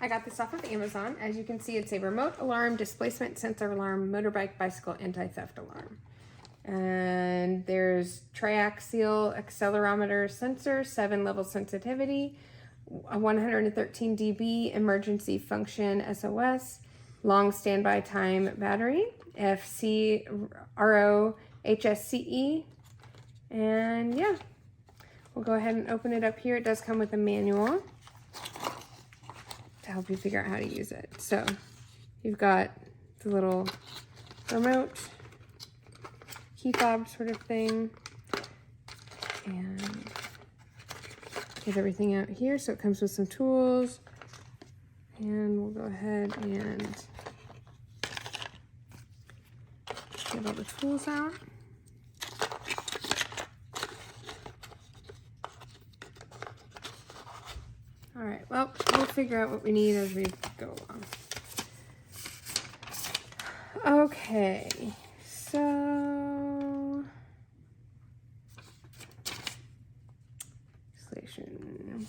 I got this off of Amazon. As you can see, it's a remote alarm, displacement sensor alarm, motorbike, bicycle, anti-theft alarm. And there's triaxial accelerometer sensor, 7-level sensitivity, a 113 dB emergency function SOS, long standby time battery, FCRO-HSCE, and yeah, we'll go ahead and open it up here. It does come with a manual to help you figure out how to use it. So you've got the little remote key fob sort of thing, and get everything out here. So it comes with some tools, and we'll go ahead and get all the tools out. All right, well, we'll figure out what we need as we go along. Okay, so installation.